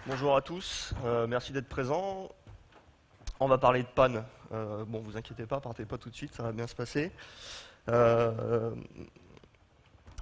Bonjour à tous, merci d'être présents. On va parler de panne. Bon, vous inquiétez pas, partez pas tout de suite, ça va bien se passer. Euh,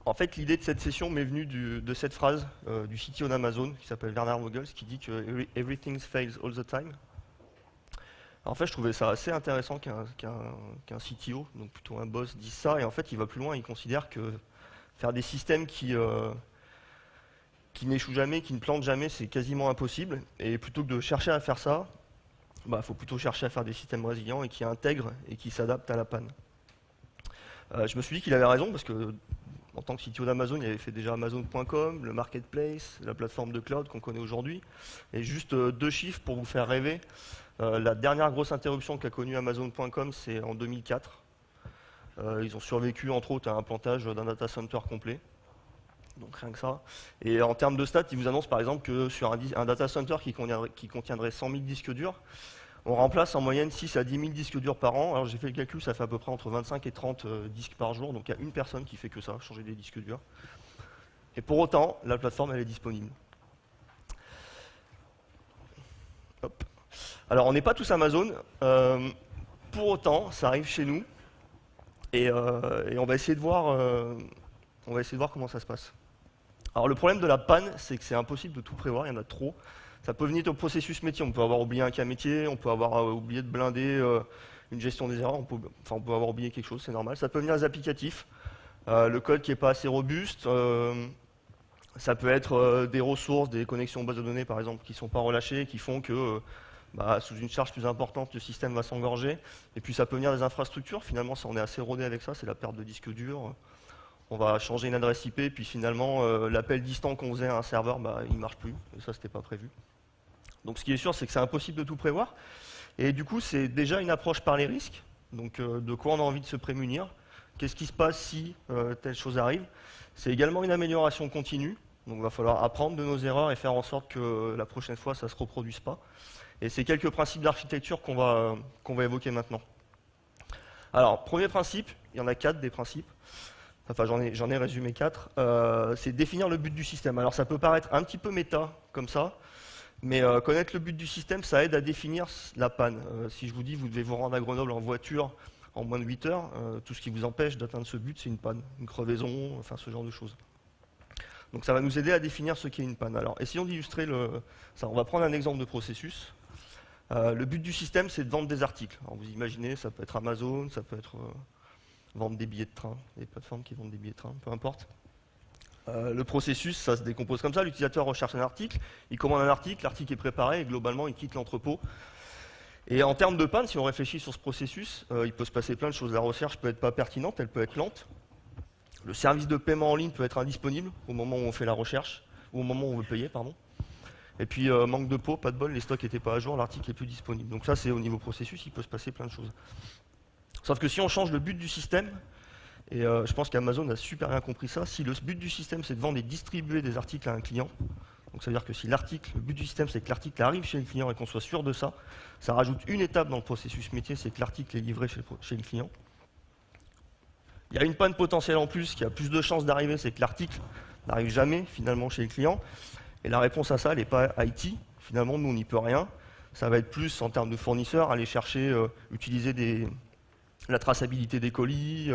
En fait, l'idée de cette session m'est venue de cette phrase du CTO d'Amazon qui s'appelle Werner Vogels qui dit que Everything fails all the time. En fait, je trouvais ça assez intéressant qu'un CTO, donc plutôt un boss, dise ça. Et en fait, il va plus loin, il considère que faire des systèmes qui n'échouent jamais, qui ne plantent jamais, c'est quasiment impossible. Et plutôt que de chercher à faire ça, bah, faut plutôt chercher à faire des systèmes résilients et qui intègrent et qui s'adaptent à la panne. Je me suis dit qu'il avait raison parce que en tant que CTO d'Amazon, il avait fait déjà Amazon.com, le marketplace, la plateforme de cloud qu'on connaît aujourd'hui. Et juste deux chiffres pour vous faire rêver. La dernière grosse interruption qu'a connue Amazon.com, c'est en 2004. Ils ont survécu entre autres à un plantage d'un data center complet. Donc rien que ça. Et en termes de stats, ils vous annoncent par exemple que sur un data center qui contiendrait 100 000 disques durs, on remplace en moyenne 6 à 10 000 disques durs par an. Alors j'ai fait le calcul, ça fait à peu près entre 25 et 30 disques par jour. Donc il y a une personne qui fait que ça, changer des disques durs. Et pour autant, la plateforme elle est disponible. Hop. Alors on n'est pas tous Amazon. Pour autant, ça arrive chez nous. Et on va essayer de voir comment ça se passe. Alors le problème de la panne, c'est que c'est impossible de tout prévoir, il y en a trop. Ça peut venir au processus métier, on peut avoir oublié un cas métier, on peut avoir oublié de blinder une gestion des erreurs, on peut avoir oublié quelque chose, c'est normal. Ça peut venir des applicatifs, le code qui n'est pas assez robuste, ça peut être des ressources, des connexions aux bases de données par exemple, qui ne sont pas relâchées, qui font que sous une charge plus importante, le système va s'engorger. Et puis ça peut venir des infrastructures, finalement ça, on est assez rodé avec ça, c'est la perte de disque dur. On va changer une adresse IP, puis finalement, l'appel distant qu'on faisait à un serveur, il ne marche plus, et ça, c'était pas prévu. Donc ce qui est sûr, c'est que c'est impossible de tout prévoir. Et du coup, c'est déjà une approche par les risques. Donc de quoi on a envie de se prémunir. Qu'est-ce qui se passe si telle chose arrive. C'est également une amélioration continue. Donc il va falloir apprendre de nos erreurs et faire en sorte que la prochaine fois, ça ne se reproduise pas. Et c'est quelques principes d'architecture qu'on va évoquer maintenant. Alors, premier principe, il y en a 4 des principes. Enfin, j'en ai résumé 4. C'est définir le but du système. Alors, ça peut paraître un petit peu méta, comme ça, mais connaître le but du système, ça aide à définir la panne. Si je vous dis, vous devez vous rendre à Grenoble en voiture en moins de 8 heures, tout ce qui vous empêche d'atteindre ce but, c'est une panne, une crevaison, enfin, ce genre de choses. Donc, ça va nous aider à définir ce qu'est une panne. Alors, essayons d'illustrer ça. On va prendre un exemple de processus. Le but du système, c'est de vendre des articles. Alors, vous imaginez, ça peut être Amazon, ça peut être vendre des billets de train, des plateformes qui vendent des billets de train, peu importe. Le processus, ça se décompose comme ça. L'utilisateur recherche un article, il commande un article, l'article est préparé et globalement, il quitte l'entrepôt. Et en termes de panne, si on réfléchit sur ce processus, il peut se passer plein de choses. La recherche peut être pas pertinente, elle peut être lente. Le service de paiement en ligne peut être indisponible au moment où on fait la recherche, ou au moment où on veut payer, pardon. Et puis, manque de pot, pas de bol, les stocks n'étaient pas à jour, l'article est plus disponible. Donc ça, c'est au niveau processus, il peut se passer plein de choses. Sauf que si on change le but du système, et je pense qu'Amazon a super bien compris ça, si le but du système c'est de vendre et distribuer des articles à un client, donc ça veut dire que si le but du système c'est que l'article arrive chez le client et qu'on soit sûr de ça, ça rajoute une étape dans le processus métier, c'est que l'article est livré chez le client. Il y a une panne potentielle en plus qui a plus de chances d'arriver, c'est que l'article n'arrive jamais finalement chez le client. Et la réponse à ça, elle n'est pas IT. Finalement, nous, on n'y peut rien. Ça va être plus en termes de fournisseurs, aller chercher, utiliser la traçabilité des colis,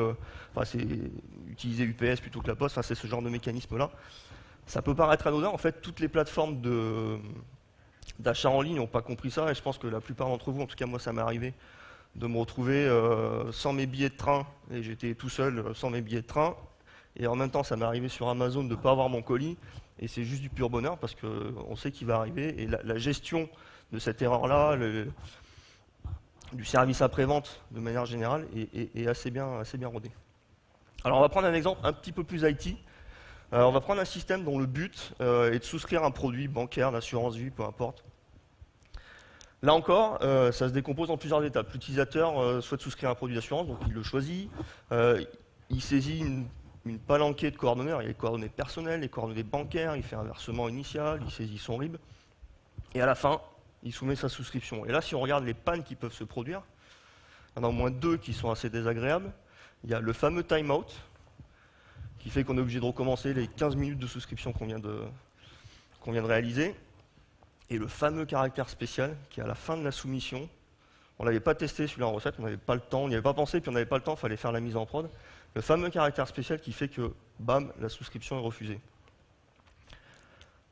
c'est utiliser UPS plutôt que la poste, c'est ce genre de mécanisme-là. Ça peut paraître anodin, en fait, toutes les plateformes d'achat en ligne n'ont pas compris ça, et je pense que la plupart d'entre vous, en tout cas moi ça m'est arrivé, de me retrouver sans mes billets de train, et j'étais tout seul sans mes billets de train, et en même temps ça m'est arrivé sur Amazon de ne pas avoir mon colis, et c'est juste du pur bonheur parce qu'on sait qu'il va arriver, et la gestion de cette erreur-là, du service après-vente de manière générale est assez bien rodé. Alors on va prendre un exemple un petit peu plus IT. On va prendre un système dont le but est de souscrire un produit bancaire, d'assurance vie, peu importe. Là encore, ça se décompose en plusieurs étapes. L'utilisateur souhaite souscrire un produit d'assurance, donc il le choisit. Il saisit une palanquée de coordonnées. Alors, il y a les coordonnées personnelles, les coordonnées bancaires, il fait un versement initial, il saisit son RIB. Et à la fin, il soumet sa souscription. Et là, si on regarde les pannes qui peuvent se produire, il y en a au moins 2 qui sont assez désagréables. Il y a le fameux timeout, qui fait qu'on est obligé de recommencer les 15 minutes de souscription qu'on vient de réaliser. Et le fameux caractère spécial qui est à la fin de la soumission, on ne l'avait pas testé celui-là en recette, on n'avait pas le temps, on n'y avait pas pensé, puis on n'avait pas le temps, il fallait faire la mise en prod. Le fameux caractère spécial qui fait que, bam, la souscription est refusée.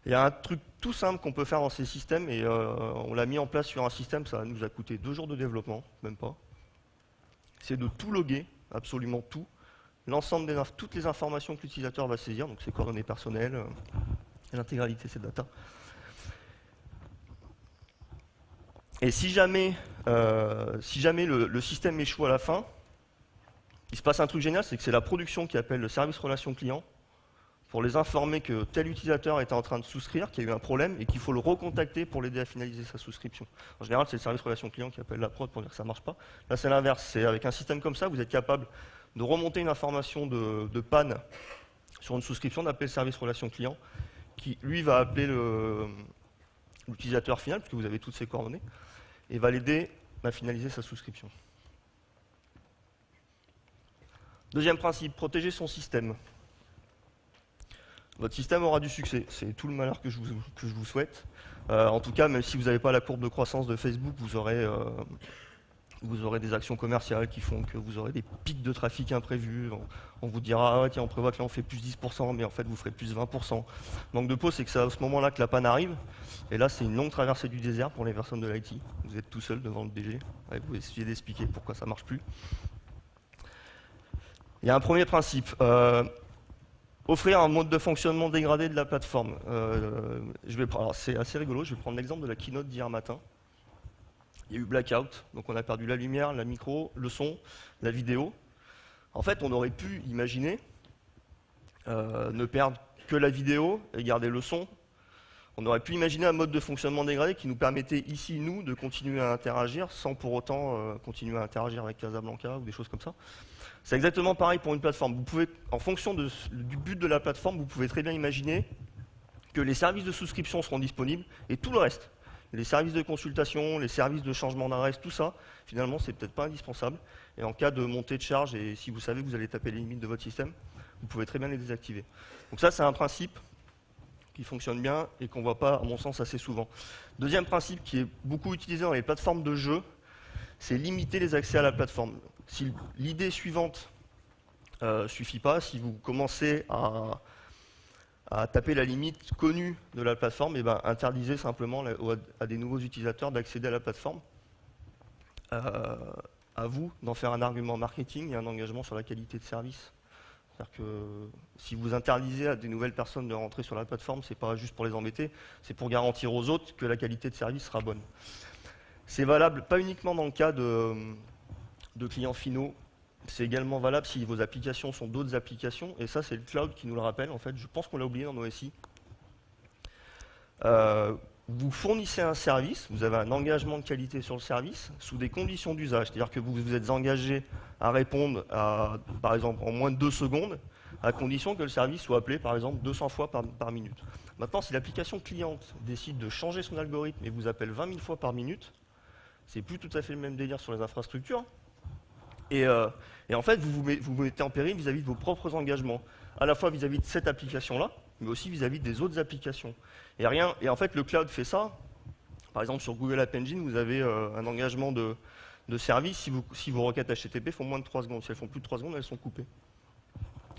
Il y a un truc tout simple qu'on peut faire dans ces systèmes, et on l'a mis en place sur un système, ça nous a coûté 2 jours de développement, même pas. C'est de tout loguer, absolument tout, toutes les informations que l'utilisateur va saisir, donc ses coordonnées personnelles, l'intégralité de ses data. Et si jamais le système échoue à la fin, il se passe un truc génial, c'est que c'est la production qui appelle le service relation client pour les informer que tel utilisateur était en train de souscrire, qu'il y a eu un problème et qu'il faut le recontacter pour l'aider à finaliser sa souscription. En général, c'est le service relation client qui appelle la prod pour dire que ça ne marche pas. Là, c'est l'inverse. C'est avec un système comme ça, vous êtes capable de remonter une information de panne sur une souscription, d'appeler le service relation client, qui, lui, va appeler l'utilisateur final, puisque vous avez toutes ses coordonnées, et va l'aider à finaliser sa souscription. Deuxième principe, protéger son système. Votre système aura du succès, c'est tout le malheur que je vous souhaite. En tout cas, même si vous n'avez pas la courbe de croissance de Facebook, vous aurez des actions commerciales qui font que vous aurez des pics de trafic imprévus. On vous dira, ah ouais, tiens, on prévoit que là on fait plus 10%, mais en fait vous ferez plus 20%. Manque de peau, c'est que c'est à ce moment-là que la panne arrive. Et là, c'est une longue traversée du désert pour les personnes de l'IT. Vous êtes tout seul devant le DG, vous essayez d'expliquer pourquoi ça ne marche plus. Il y a un premier principe. Offrir un mode de fonctionnement dégradé de la plateforme. C'est assez rigolo, je vais prendre l'exemple de la keynote d'hier matin. Il y a eu blackout, donc on a perdu la lumière, la micro, le son, la vidéo. En fait, on aurait pu imaginer ne perdre que la vidéo et garder le son. On aurait pu imaginer un mode de fonctionnement dégradé qui nous permettait ici, nous, de continuer à interagir sans pour autant continuer à interagir avec Casablanca ou des choses comme ça. C'est exactement pareil pour une plateforme. Vous pouvez, en fonction du but de la plateforme, vous pouvez très bien imaginer que les services de souscription seront disponibles et tout le reste, les services de consultation, les services de changement d'adresse, tout ça, finalement, c'est peut-être pas indispensable. Et en cas de montée de charge, et si vous savez que vous allez taper les limites de votre système, vous pouvez très bien les désactiver. Donc ça, c'est un principe qui fonctionne bien et qu'on ne voit pas, à mon sens, assez souvent. Deuxième principe qui est beaucoup utilisé dans les plateformes de jeux, c'est limiter les accès à la plateforme. Si l'idée suivante ne suffit pas, si vous commencez à taper la limite connue de la plateforme, et ben, interdisez simplement à des nouveaux utilisateurs d'accéder à la plateforme. À vous d'en faire un argument marketing et un engagement sur la qualité de service. C'est-à-dire que si vous interdisez à des nouvelles personnes de rentrer sur la plateforme, ce n'est pas juste pour les embêter, c'est pour garantir aux autres que la qualité de service sera bonne. C'est valable pas uniquement dans le cas de clients finaux, c'est également valable si vos applications sont d'autres applications, et ça c'est le cloud qui nous le rappelle, en fait, je pense qu'on l'a oublié dans nos SI. Vous fournissez un service, vous avez un engagement de qualité sur le service, sous des conditions d'usage, c'est-à-dire que vous vous êtes engagé à répondre, par exemple, en moins de 2 secondes, à condition que le service soit appelé, par exemple, 200 fois par minute. Maintenant, si l'application cliente décide de changer son algorithme et vous appelle 20 000 fois par minute, c'est plus tout à fait le même délire sur les infrastructures. Et en fait, vous vous mettez en péril vis-à-vis de vos propres engagements, à la fois vis-à-vis de cette application-là, mais aussi vis-à-vis des autres applications. Et en fait, le cloud fait ça. Par exemple, sur Google App Engine, vous avez un engagement de service si vos requêtes HTTP font moins de 3 secondes. Si elles font plus de 3 secondes, elles sont coupées.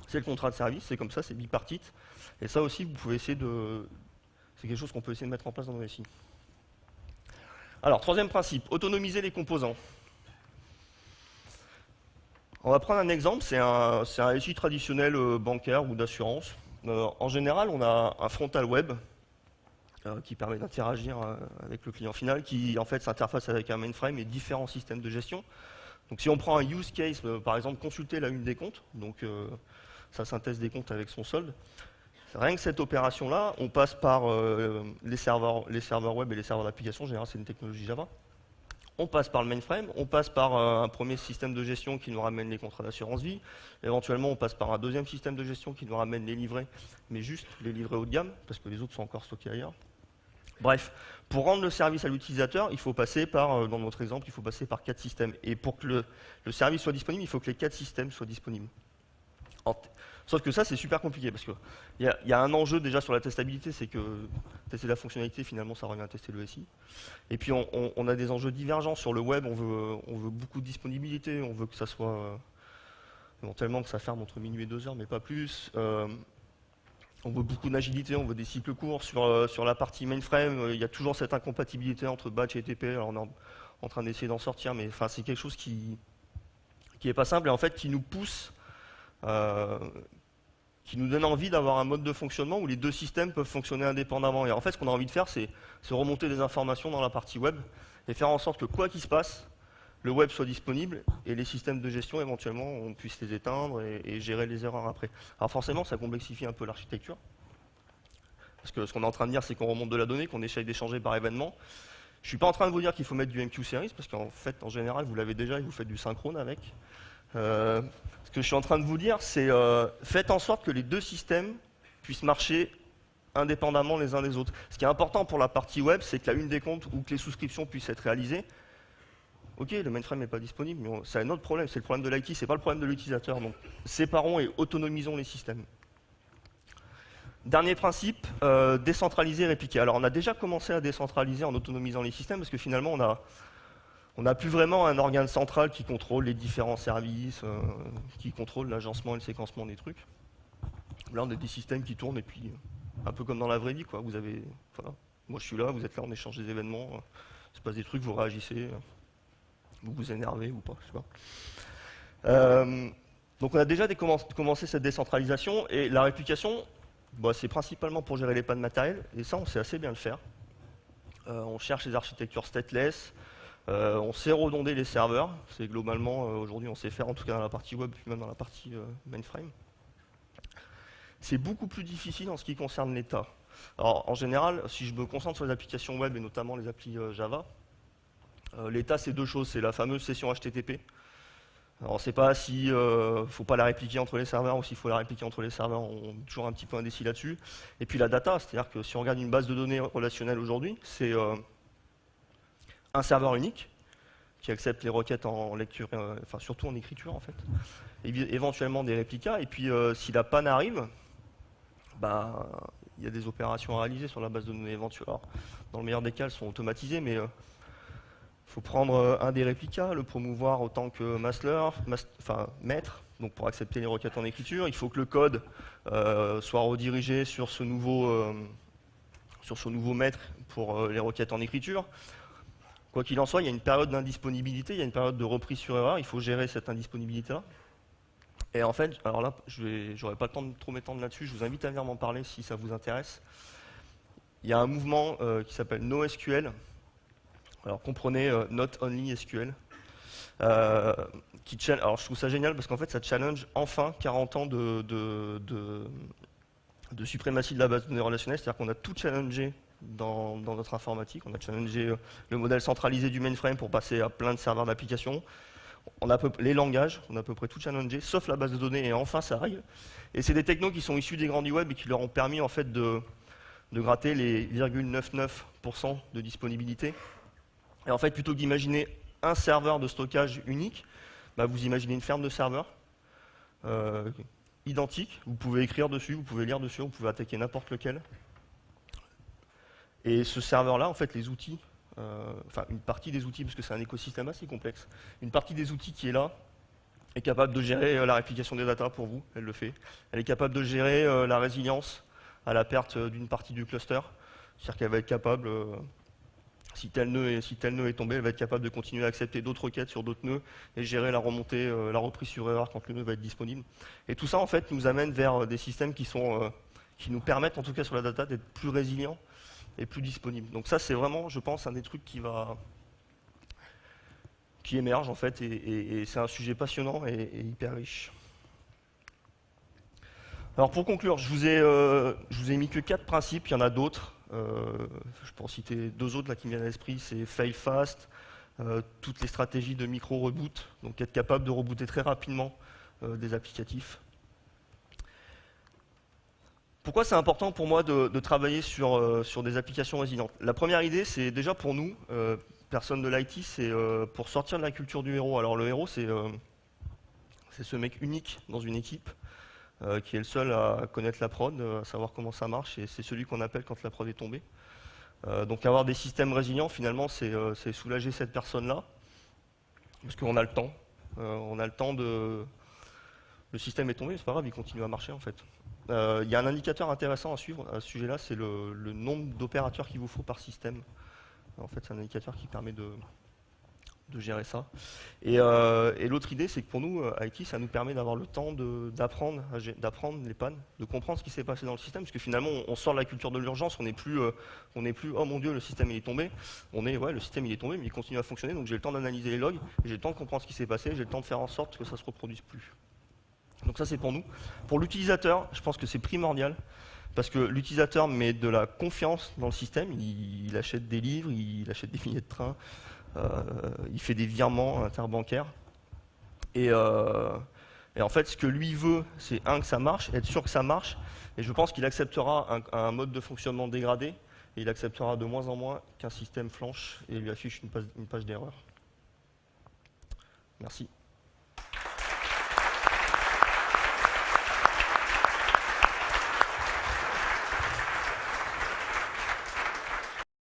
C'est le contrat de service, c'est comme ça, c'est bipartite. Et ça aussi, vous pouvez essayer de... C'est quelque chose qu'on peut essayer de mettre en place dans nos SI. Alors, troisième principe, autonomiser les composants. On va prendre un exemple, c'est un SI traditionnel bancaire ou d'assurance. En général, on a un frontal web qui permet d'interagir avec le client final, qui en fait s'interface avec un mainframe et différents systèmes de gestion. Donc si on prend un use case, par exemple consulter la une des comptes, donc sa synthèse des comptes avec son solde, rien que cette opération-là, on passe par les serveurs web et les serveurs d'application, en général c'est une technologie Java. On passe par le mainframe, on passe par un premier système de gestion qui nous ramène les contrats d'assurance vie. Éventuellement, on passe par un deuxième système de gestion qui nous ramène les livrets, mais juste les livrets haut de gamme, parce que les autres sont encore stockés ailleurs. Bref, pour rendre le service à l'utilisateur, il faut passer par, dans notre exemple, il faut passer par 4 systèmes. Et pour que le service soit disponible, il faut que les 4 systèmes soient disponibles. Sauf que ça, c'est super compliqué, parce qu'il y a un enjeu déjà sur la testabilité, c'est que tester la fonctionnalité, finalement, ça revient à tester le SI. Et puis, on a des enjeux divergents sur le web, on veut beaucoup de disponibilité, on veut que ça soit, éventuellement, que ça ferme entre minuit et 2 heures, mais pas plus. On veut beaucoup d'agilité, on veut des cycles courts. Sur la partie mainframe, il y a toujours cette incompatibilité entre batch et TP. Alors, on est en train d'essayer d'en sortir, mais c'est quelque chose qui est pas simple et en fait qui nous pousse, qui nous donne envie d'avoir un mode de fonctionnement où les deux systèmes peuvent fonctionner indépendamment. Et en fait, ce qu'on a envie de faire, c'est remonter des informations dans la partie web et faire en sorte que quoi qu'il se passe, le web soit disponible et les systèmes de gestion, éventuellement, on puisse les éteindre et gérer les erreurs après. Alors forcément, ça complexifie un peu l'architecture. Parce que ce qu'on est en train de dire, c'est qu'on remonte de la donnée, qu'on essaye d'échanger par événement. Je ne suis pas en train de vous dire qu'il faut mettre du MQ Series, parce qu'en fait, en général, vous l'avez déjà et vous faites du synchrone avec. Ce que je suis en train de vous dire, c'est faites en sorte que les deux systèmes puissent marcher indépendamment les uns des autres. Ce qui est important pour la partie web, c'est que la une des comptes ou que les souscriptions puissent être réalisées. Ok, le mainframe n'est pas disponible, mais c'est un autre problème, c'est le problème de l'IT, c'est pas le problème de l'utilisateur. Donc séparons et autonomisons les systèmes. Dernier principe, décentraliser, répliquer. Alors on a déjà commencé à décentraliser en autonomisant les systèmes parce que finalement on n'a plus vraiment un organe central qui contrôle les différents services, qui contrôle l'agencement et le séquencement des trucs. Là on a des systèmes qui tournent et puis un peu comme dans la vraie vie, quoi. Vous avez, voilà, moi je suis là, vous êtes là, on échange des événements, il se passe des trucs, vous réagissez, vous vous énervez ou pas, je sais pas. Donc on a déjà commencé cette décentralisation et la réplication. Bah, c'est principalement pour gérer les pannes matérielles, et ça, on sait assez bien le faire. On cherche les architectures stateless, on sait redonder les serveurs. C'est globalement, aujourd'hui, on sait faire, en tout cas dans la partie web, puis même dans la partie mainframe. C'est beaucoup plus difficile en ce qui concerne l'état. Alors, en général, si je me concentre sur les applications web, et notamment les applis Java, l'état, c'est deux choses. C'est la fameuse session HTTP. Alors on ne sait pas s'il ne faut pas la répliquer entre les serveurs ou s'il faut la répliquer entre les serveurs, on est toujours un petit peu indécis là-dessus. Et puis la data, c'est-à-dire que si on regarde une base de données relationnelle aujourd'hui, c'est un serveur unique qui accepte les requêtes en lecture, enfin surtout en écriture en fait, et éventuellement des réplicas. Et puis si la panne arrive, bah, il y a des opérations à réaliser sur la base de données éventuelle. Alors, dans le meilleur des cas, elles sont automatisées, mais il faut prendre un des réplicas, le promouvoir autant que maître, donc pour accepter les requêtes en écriture. Il faut que le code soit redirigé sur ce nouveau maître pour les requêtes en écriture. Quoi qu'il en soit, il y a une période d'indisponibilité, il y a une période de reprise sur erreur, il faut gérer cette indisponibilité-là. Et en fait, alors là, j'aurai pas le temps de trop m'étendre là-dessus, je vous invite à venir m'en parler si ça vous intéresse. Il y a un mouvement qui s'appelle NoSQL. Alors comprenez Not Only SQL. Alors je trouve ça génial parce qu'en fait ça challenge enfin 40 ans de suprématie de la base de données relationnelle, c'est-à-dire qu'on a tout challengé dans notre informatique, on a challengé le modèle centralisé du mainframe pour passer à plein de serveurs d'applications, les langages, on a à peu près tout challengé, sauf la base de données, et enfin ça arrive. Et c'est des technos qui sont issus des grands du web et qui leur ont permis en fait de gratter les 0,99% de disponibilité. Et en fait, plutôt que d'imaginer un serveur de stockage unique, bah vous imaginez une ferme de serveurs identiques. Vous pouvez écrire dessus, vous pouvez lire dessus, vous pouvez attaquer n'importe lequel. Et ce serveur-là, en fait, les outils, enfin une partie des outils, parce que c'est un écosystème assez complexe, une partie des outils qui est là est capable de gérer la réplication des datas pour vous, elle le fait. Elle est capable de gérer la résilience à la perte d'une partie du cluster, c'est-à-dire qu'elle va être capable... si tel nœud est tombé, elle va être capable de continuer à accepter d'autres requêtes sur d'autres nœuds et gérer la remontée, la reprise sur erreur quand le nœud va être disponible. Et tout ça, en fait, nous amène vers des systèmes qui nous permettent, en tout cas sur la data, d'être plus résilients et plus disponibles. Donc ça, c'est vraiment, je pense, un des trucs qui émerge, en fait, et c'est un sujet passionnant et hyper riche. Alors pour conclure, je vous ai mis que 4 principes, il y en a d'autres. Je peux en citer 2 autres là, qui me viennent à l'esprit, c'est fail fast, toutes les stratégies de micro-reboot, donc être capable de rebooter très rapidement des applicatifs. Pourquoi c'est important pour moi de travailler sur des applications résilientes? La première idée, c'est déjà pour nous, personnes de l'IT, c'est pour sortir de la culture du héros. Alors le héros, c'est ce mec unique dans une équipe qui est le seul à connaître la prod, à savoir comment ça marche, et c'est celui qu'on appelle quand la prod est tombée. Donc avoir des systèmes résilients, finalement, c'est soulager cette personne-là, parce qu'on a le temps. On a le temps de... Le système est tombé, c'est pas grave, il continue à marcher en fait. Il y a un indicateur intéressant à suivre à ce sujet-là, c'est le nombre d'opérateurs qu'il vous faut par système. En fait, c'est un indicateur qui permet de gérer ça. Et l'autre idée, c'est que pour nous, IT, ça nous permet d'avoir le temps d'apprendre les pannes, de comprendre ce qui s'est passé dans le système, parce que finalement, on sort de la culture de l'urgence, on n'est plus, oh mon Dieu, le système il est tombé. On est, ouais, le système il est tombé, mais il continue à fonctionner, donc j'ai le temps d'analyser les logs, j'ai le temps de comprendre ce qui s'est passé, j'ai le temps de faire en sorte que ça se reproduise plus. Donc ça, c'est pour nous. Pour l'utilisateur, je pense que c'est primordial. Parce que l'utilisateur met de la confiance dans le système, il achète des livres, il achète des billets de train, il fait des virements interbancaires. Et en fait, ce que lui veut, c'est que ça marche, être sûr que ça marche. Et je pense qu'il acceptera un mode de fonctionnement dégradé, et il acceptera de moins en moins qu'un système flanche et lui affiche une page d'erreur. Merci.